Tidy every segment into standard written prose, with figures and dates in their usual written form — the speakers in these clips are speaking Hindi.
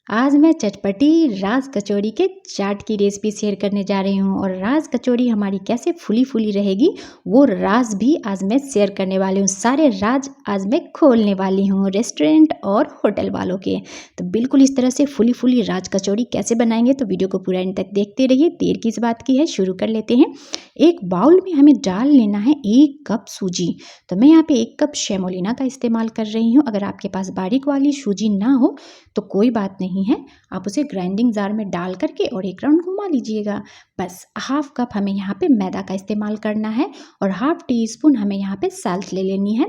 आज मैं चटपटी राज कचौड़ी के चाट की रेसिपी शेयर करने जा रही हूँ और राज कचौड़ी हमारी कैसे फूली फूली रहेगी वो राज भी आज मैं शेयर करने वाली हूँ। सारे राज आज मैं खोलने वाली हूँ रेस्टोरेंट और होटल वालों के। तो बिल्कुल इस तरह से फूली फूली राज कचौड़ी कैसे बनाएंगे तो वीडियो को पूरा एंड तक देखते रहिए। देर किस बात की है, शुरू कर लेते हैं। एक बाउल में हमें डाल लेना है 1 कप सूजी। तो मैं यहाँ पे 1 कप सेमोलिना का इस्तेमाल कर रही हूँ। अगर आपके पास बारीक वाली सूजी ना हो तो कोई बात नहीं है, आप उसे ग्राइंडिंग जार में डाल करके और एक राउंड घुमा लीजिएगा। बस हाफ कप हमें यहाँ पे मैदा का इस्तेमाल करना है और हाफ टी स्पून हमें यहाँ पे साल्ट ले लेनी है।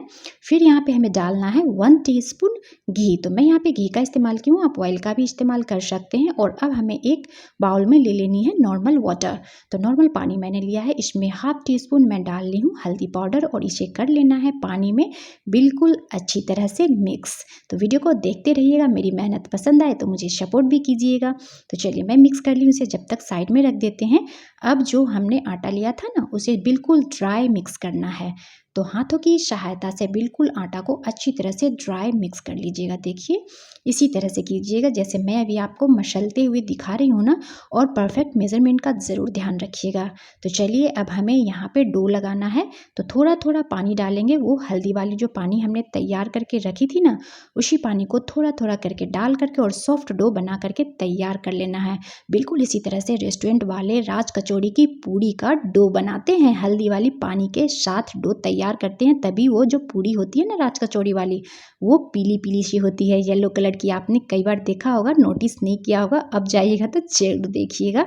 फिर यहाँ पे हमें डालना है 1 टीस्पून घी। तो मैं यहाँ पे घी का इस्तेमाल की हूँ, आप ऑयल का भी इस्तेमाल कर सकते हैं। और अब हमें एक बाउल में ले लेनी है नॉर्मल वाटर। तो नॉर्मल पानी मैंने लिया है, इसमें हाफ टी स्पून मैं डाल ली हूँ हल्दी पाउडर और इसे कर लेना है पानी में बिल्कुल अच्छी तरह से मिक्स। तो वीडियो को देखते रहिएगा, मेरी मेहनत पसंद आए तो मुझे सपोर्ट भी कीजिएगा। तो चलिए मैं मिक्स कर ली हूँ, इसे जब तक साइड में रख देते हैं। अब जो हमने आटा लिया था ना उसे बिल्कुल ड्राई मिक्स करना है। तो हाथों की सहायता से बिल्कुल आटा को अच्छी तरह से ड्राई मिक्स कर लीजिएगा। देखिए इसी तरह से कीजिएगा जैसे मैं अभी आपको मसलते हुए दिखा रही हूँ ना, और परफेक्ट मेजरमेंट का ज़रूर ध्यान रखिएगा। तो चलिए अब हमें यहाँ पे डो लगाना है। तो थोड़ा थोड़ा पानी डालेंगे, वो हल्दी वाली जो पानी हमने तैयार करके रखी थी ना उसी पानी को थोड़ा थोड़ा करके डाल करके और सॉफ्ट डो बना करके तैयार कर लेना है। बिल्कुल इसी तरह से रेस्टोरेंट वाले राज कचौड़ी की पूड़ी का डो बनाते हैं, हल्दी वाली पानी के साथ डो तैयार करते हैं, तभी वो जो पूड़ी होती है ना राज कचौड़ी वाली वो पीली पीली सी होती है, येलो कलर की। आपने कई बार देखा होगा, नोटिस नहीं किया होगा, अब जाइएगा तो जरूर देखिएगा।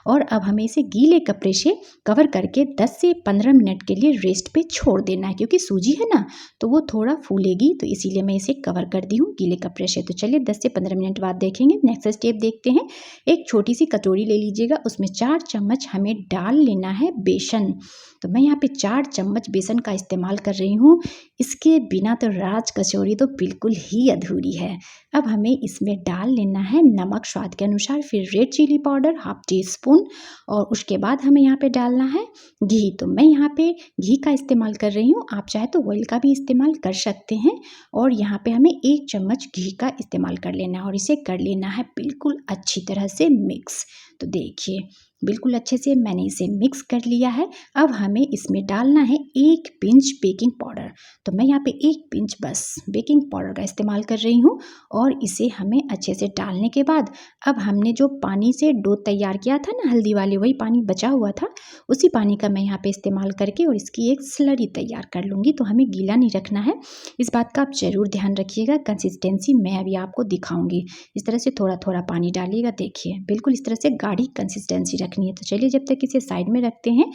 और अब हमें इसे गीले कपड़े से कवर करके 10 से 15 मिनट के लिए रेस्ट पे छोड़ देना है, क्योंकि सूजी है ना तो वो थोड़ा फूलेगी, तो इसीलिए मैं इसे कवर कर दी हूँ गीले कपड़े से। तो चलिए 10 से 15 मिनट बाद देखेंगे। नेक्स्ट स्टेप देखते हैं। एक छोटी सी कटोरी ले लीजिएगा, उसमें 4 चम्मच हमें डाल लेना है बेसन। तो मैं यहाँ पे 4 चम्मच बेसन का इस्तेमाल कर रही हूँ, इसके बिना तो राज कचौड़ी तो बिल्कुल ही अधूरी है। अब हमें इसमें डाल लेना है नमक स्वाद के अनुसार, फिर red chilli powder half teaspoon, और उसके बाद हमें यहाँ पे डालना है घी। तो मैं यहाँ पे घी का इस्तेमाल कर रही हूँ, आप चाहे तो ऑयल का भी इस्तेमाल कर सकते हैं। और यहाँ पे हमें 1 चम्मच घी का इस्तेमाल कर लेना है और इसे कर लेना है बिल्कुल अच्छी तरह से मिक्स। तो देखिए बिल्कुल अच्छे से मैंने इसे मिक्स कर लिया है। अब हमें इसमें डालना है 1 पिंच बेकिंग पाउडर। तो मैं यहाँ पे 1 पिंच बस बेकिंग पाउडर का इस्तेमाल कर रही हूँ और इसे हमें अच्छे से डालने के बाद अब हमने जो पानी से डो तैयार किया था ना हल्दी वाले, वही पानी बचा हुआ था, उसी पानी का मैं यहाँ पे इस्तेमाल करके और इसकी एक स्लरी तैयार कर लूँगी। तो हमें गीला नहीं रखना है, इस बात का आप ज़रूर ध्यान रखिएगा। कंसिस्टेंसी मैं अभी आपको दिखाऊंगी, इस तरह से थोड़ा थोड़ा पानी डालिएगा। देखिए बिल्कुल इस तरह से गाढ़ी कंसिस्टेंसी रखनी है। तो चलिए जब तक इसे साइड में रखते हैं,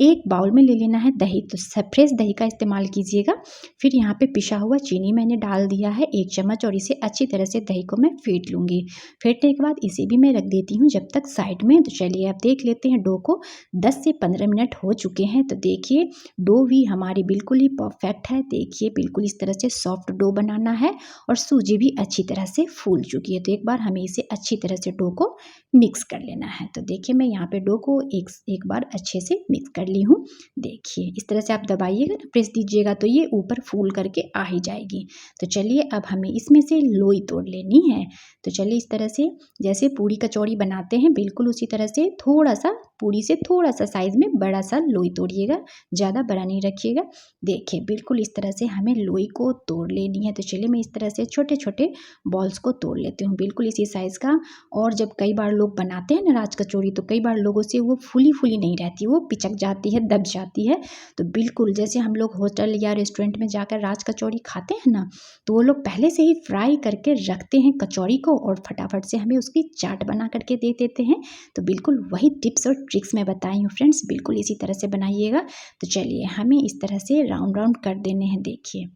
एक बाउल में ले लेना है दही। तो फ्रेश दही का इस्तेमाल कीजिएगा। फिर यहाँ पे पिसा हुआ चीनी मैंने डाल दिया है 1 चम्मच और इसे अच्छी तरह से दही को मैं फेंट लूँगी। फेंटने के बाद इसे भी मैं रख देती हूँ जब तक साइड में। तो चलिए अब देख लेते हैं डो को, 10 से 15 मिनट हो चुके हैं। तो देखिए डो भी हमारी बिल्कुल ही परफेक्ट है। देखिए बिल्कुल इस तरह से सॉफ्ट डो बनाना है और सूजी भी अच्छी तरह से फूल चुकी है। तो एक बार हमें इसे अच्छी तरह से डो को मिक्स कर लेना है। तो देखिए मैं यहाँ पे डो को एक बार अच्छे से मिक्स कर ली हूँ। देखिए इस तरह से आप दबाइएगा ना, प्रेस दीजिएगा तो ये ऊपर फूल करके आ ही जाएगी। तो चलिए अब हमें इसमें से लोई तोड़ लेनी है। तो चलिए इस तरह से जैसे पूड़ी कचौड़ी बनाते हैं बिल्कुल उसी तरह से थोड़ा सा पूड़ी से थोड़ा सा साइज में बड़ा सा लोई तोड़िएगा, ज़्यादा बड़ा नहीं रखिएगा। देखिए बिल्कुल इस तरह से हमें लोई को तोड़ लेनी है। तो चलिए मैं इस तरह से छोटे छोटे बॉल्स को तोड़ लेती हूँ बिल्कुल इसी साइज़ का। और जब कई बार लोग बनाते हैं ना राज कचौड़ी तो कई बार लोगों से वो फूली फूली नहीं रहती, वो पिचक जाती है, दब जाती है। तो बिल्कुल जैसे हम लोग होटल या रेस्टोरेंट में जाकर राज कचौड़ी खाते हैं ना, तो वो लोग पहले से ही फ्राई करके रखते हैं कचौड़ी को और फटाफट से हमें उसकी चाट बना करके दे देते हैं। तो बिल्कुल वही टिप्स और ट्रिक्स मैं बताई हूँ फ्रेंड्स, बिल्कुल इसी तरह से बनाइएगा। तो चलिए हमें इस तरह से राउंड राउंड कर देने हैं। देखिए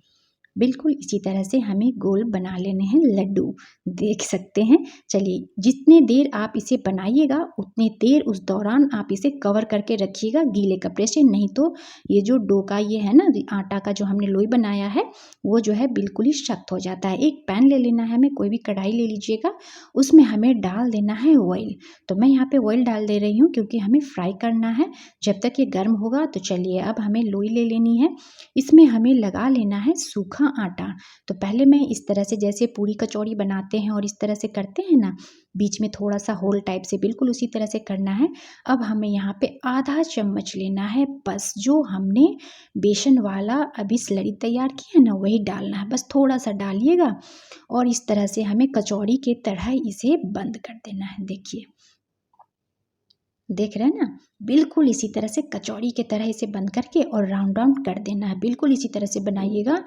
बिल्कुल इसी तरह से हमें गोल बना लेने हैं लड्डू, देख सकते हैं। चलिए जितने देर आप इसे बनाइएगा उतनी देर उस दौरान आप इसे कवर करके रखिएगा गीले कपड़े से, नहीं तो ये जो डो का ये है ना आटा का जो हमने लोई बनाया है वो जो है बिल्कुल ही सख्त हो जाता है। एक पैन ले लेना है, हमें कोई भी कढ़ाई ले लीजिएगा, उसमें हमें डाल देना है ऑयल। तो मैं यहाँ पे ऑयल डाल दे रही हूँ क्योंकि हमें फ्राई करना है जब तक ये गर्म होगा। तो चलिए अब हमें लोई ले लेनी है, इसमें हमें लगा लेना है सूखा सूखा आटा। तो पहले मैं इस तरह से जैसे पूरी कचौड़ी बनाते हैं और इस तरह से करते हैं ना, बीच में थोड़ा सा होल टाइप से, बिल्कुल उसी तरह से करना है। अब हमें यहाँ पे आधा चम्मच लेना है बस, जो हमने बेसन वाला अभी स्लरी तैयार किया है ना, वही डालना है। बस थोड़ा सा डालिएगा और इस तरह से हमें कचौड़ी के तरह इसे बंद कर देना है। देखिए, देख रहे हैं ना, बिल्कुल इसी तरह से कचौड़ी के तरह इसे बंद करके और राउंड राउंड कर देना है। बिल्कुल इसी तरह से बनाइएगा।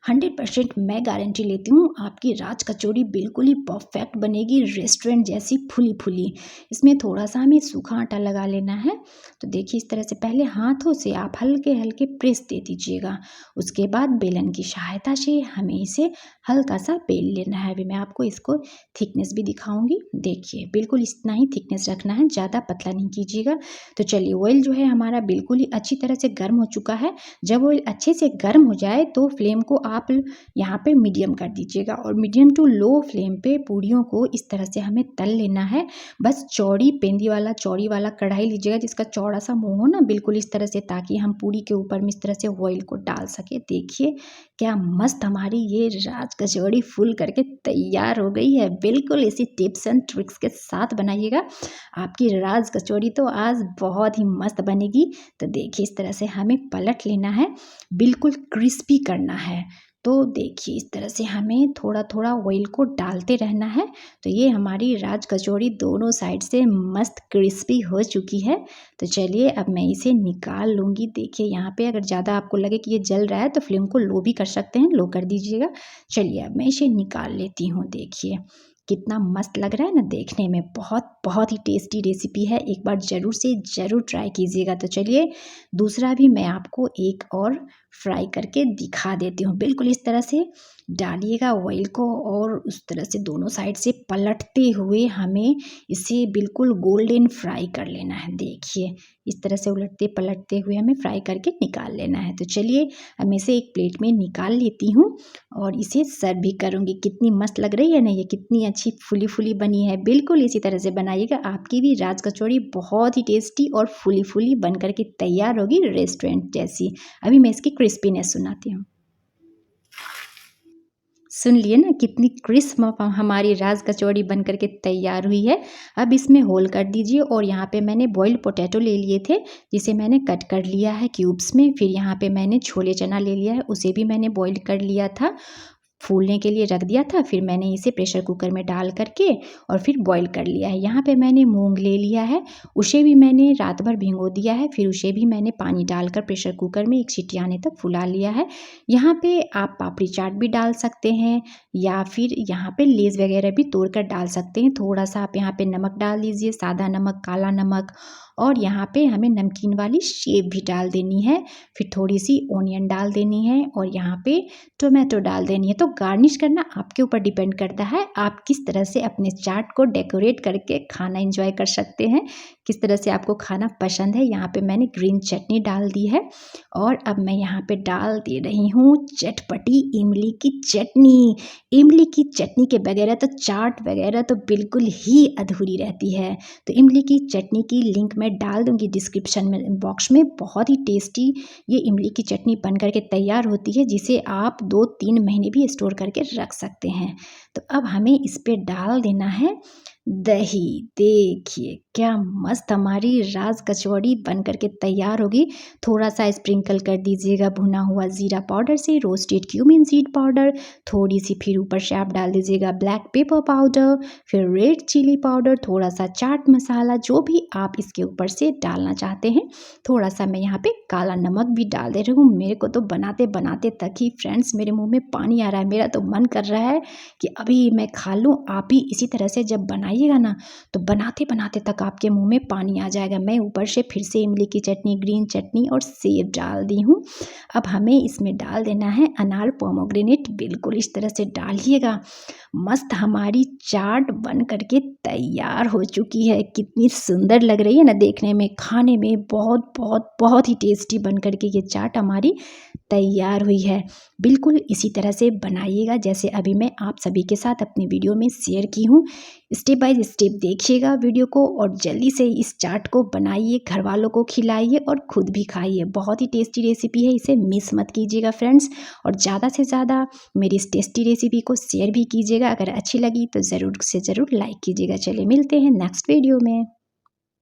100% मैं गारंटी लेती हूँ आपकी राज कचौड़ी बिल्कुल ही परफेक्ट बनेगी, रेस्टोरेंट जैसी फुली फुली। इसमें थोड़ा सा हमें सूखा आटा लगा लेना है। तो देखिए, इस तरह से पहले हाथों से आप हल्के हल्के प्रेस दे दीजिएगा। उसके बाद बेलन की सहायता से हमें इसे हल्का सा बेल लेना है। अभी मैं आपको इसको थिकनेस भी दिखाऊंगी। देखिए, बिल्कुल इतना ही थिकनेस रखना है, ज़्यादा पतला नहीं कीजिएगा। तो चलिए, ऑयल जो है हमारा बिल्कुल ही अच्छी तरह से गर्म हो चुका है। जब ऑयल अच्छे से गर्म हो जाए तो फ्लेम को आप यहाँ पे मीडियम कर दीजिएगा और मीडियम टू लो फ्लेम पे पूड़ियों को इस तरह से हमें तल लेना है। बस चौड़ी पेंदी वाला, चौड़ी वाला कढ़ाई लीजिएगा जिसका चौड़ा सा मुंह हो ना, बिल्कुल इस तरह से, ताकि हम पूड़ी के ऊपर में इस तरह से ऑयल को डाल सके। देखिए क्या मस्त हमारी ये राज कचौड़ी फुल करके तैयार हो गई है। बिल्कुल इसी टिप्स एंड ट्रिक्स के साथ बनाइएगा, आपकी राज कचौड़ी तो आज बहुत ही मस्त बनेगी। तो देखिए, इस तरह से हमें पलट लेना है, बिल्कुल क्रिस्पी करना है। तो देखिए, इस तरह से हमें थोड़ा थोड़ा ऑयल को डालते रहना है। तो ये हमारी राज कचौड़ी दोनों साइड से मस्त क्रिस्पी हो चुकी है। तो चलिए, अब मैं इसे निकाल लूँगी। देखिए, यहाँ पे अगर ज़्यादा आपको लगे कि ये जल रहा है तो फ्लेम को लो भी कर सकते हैं, लो कर दीजिएगा। चलिए, अब मैं इसे निकाल लेती हूँ। देखिए कितना मस्त लग रहा है ना देखने में, बहुत बहुत ही टेस्टी रेसिपी है। एक बार ज़रूर से ज़रूर ट्राई कीजिएगा। तो चलिए, दूसरा भी मैं आपको एक और फ्राई करके दिखा देती हूँ। बिल्कुल इस तरह से डालिएगा ऑयल को और उस तरह से दोनों साइड से पलटते हुए हमें इसे बिल्कुल गोल्डन फ्राई कर लेना है। देखिए, इस तरह से उलटते पलटते हुए हमें फ्राई करके निकाल लेना है। तो चलिए, अब मैं इसे एक प्लेट में निकाल लेती हूँ और इसे सर्व भी करूँगी। कितनी मस्त लग रही है ना, ये कितनी अच्छी फुली फुली बनी है। बिल्कुल इसी तरह से बनाइएगा, आपकी भी राज कचौड़ी बहुत ही टेस्टी और फुली फुली बन करके तैयार होगी, रेस्टोरेंट जैसी। अभी मैं इसकी क्रिस्पीनेस सुनाती हूँ। सुन लिए ना, कितनी क्रिस्प हमारी राज कचौड़ी बन करके तैयार हुई है। अब इसमें होल कर दीजिए और यहाँ पे मैंने बॉइल्ड पोटैटो ले लिए थे, जिसे मैंने कट कर लिया है क्यूब्स में। फिर यहाँ पे मैंने छोले चना ले लिया है, उसे भी मैंने बॉइल कर लिया था, फूलने के लिए रख दिया था। फिर मैंने इसे प्रेशर कुकर में डाल करके और फिर बॉईल कर लिया है। यहाँ पे मैंने मूंग ले लिया है, उसे भी मैंने रात भर भिगो दिया है। फिर उसे भी मैंने पानी डालकर प्रेशर कुकर में एक सीटी आने तक फुला लिया है। यहाँ पे आप पापड़ी चाट भी डाल सकते हैं या फिर यहाँ पे लेस वगैरह भी तोड़ कर डाल सकते हैं। थोड़ा सा आप यहाँ पे नमक डाल दीजिए, सादा नमक, काला नमक, और यहाँ पे हमें नमकीन वाली शेव भी डाल देनी है। फिर थोड़ी सी ओनियन डाल देनी है और यहाँ पे टोमेटो डाल देनी है। तो गार्निश करना आपके ऊपर डिपेंड करता है, आप किस तरह से अपने चाट को डेकोरेट करके खाना एंजॉय कर सकते हैं, किस तरह से आपको खाना पसंद है। यहाँ पे मैंने ग्रीन चटनी डाल दी है और अब मैं यहाँ पे डाल दे रही हूँ चटपटी इमली की चटनी। इमली की चटनी के बगैर तो चाट वगैरह तो बिल्कुल ही अधूरी रहती है। तो इमली की चटनी की लिंक मैं डाल दूँगी डिस्क्रिप्शन में बॉक्स में। बहुत ही टेस्टी ये इमली की चटनी बन करके तैयार होती है, जिसे आप 2-3 महीने भी स्टोर करके रख सकते हैं। तो अब हमें इस पे डाल देना है दही। देखिए क्या मस्त हमारी राज कचौड़ी बन करके तैयार होगी। थोड़ा सा स्प्रिंकल कर दीजिएगा भुना हुआ जीरा पाउडर से, रोस्टेड क्यूमिन सीड पाउडर थोड़ी सी, फिर ऊपर से आप डाल दीजिएगा ब्लैक पेपर पाउडर, फिर रेड चिली पाउडर, थोड़ा सा चाट मसाला, जो भी आप इसके ऊपर से डालना चाहते हैं। थोड़ा सा मैं यहाँ पे काला नमक भी डाल दे रही हूँ। मेरे को तो बनाते बनाते तक ही फ्रेंड्स मेरे मुँह में पानी आ रहा है। मेरा तो मन कर रहा है कि अभी मैं खा लूँ। आप भी इसी तरह से जब बनाइएगा ना, तो बनाते बनाते तक आपके मुंह में पानी आ जाएगा। मैं ऊपर से फिर से इमली की चटनी, ग्रीन चटनी और सेब डाल दी हूँ। अब हमें इसमें डाल देना है अनार पोमोग्रेनेट। बिल्कुल इस तरह से डालिएगा। मस्त हमारी चाट बन करके तैयार हो चुकी है। कितनी सुंदर लग रही है ना देखने में, खाने में बहुत बहुत बहुत ही टेस्टी बन करके ये चाट हमारी तैयार हुई है। बिल्कुल इसी तरह से बनाइएगा जैसे अभी मैं आप सभी के साथ अपनी वीडियो में शेयर की हूँ। स्टेप बाय स्टेप देखिएगा वीडियो को और जल्दी से इस चाट को बनाइए, घर वालों को खिलाइए और खुद भी खाइए। बहुत ही टेस्टी रेसिपी है, इसे मिस मत कीजिएगा फ्रेंड्स। और ज़्यादा से ज़्यादा मेरी इस टेस्टी रेसिपी को शेयर भी कीजिएगा। अगर अच्छी लगी तो ज़रूर से ज़रूर लाइक कीजिएगा। चलिए मिलते हैं नेक्स्ट वीडियो में।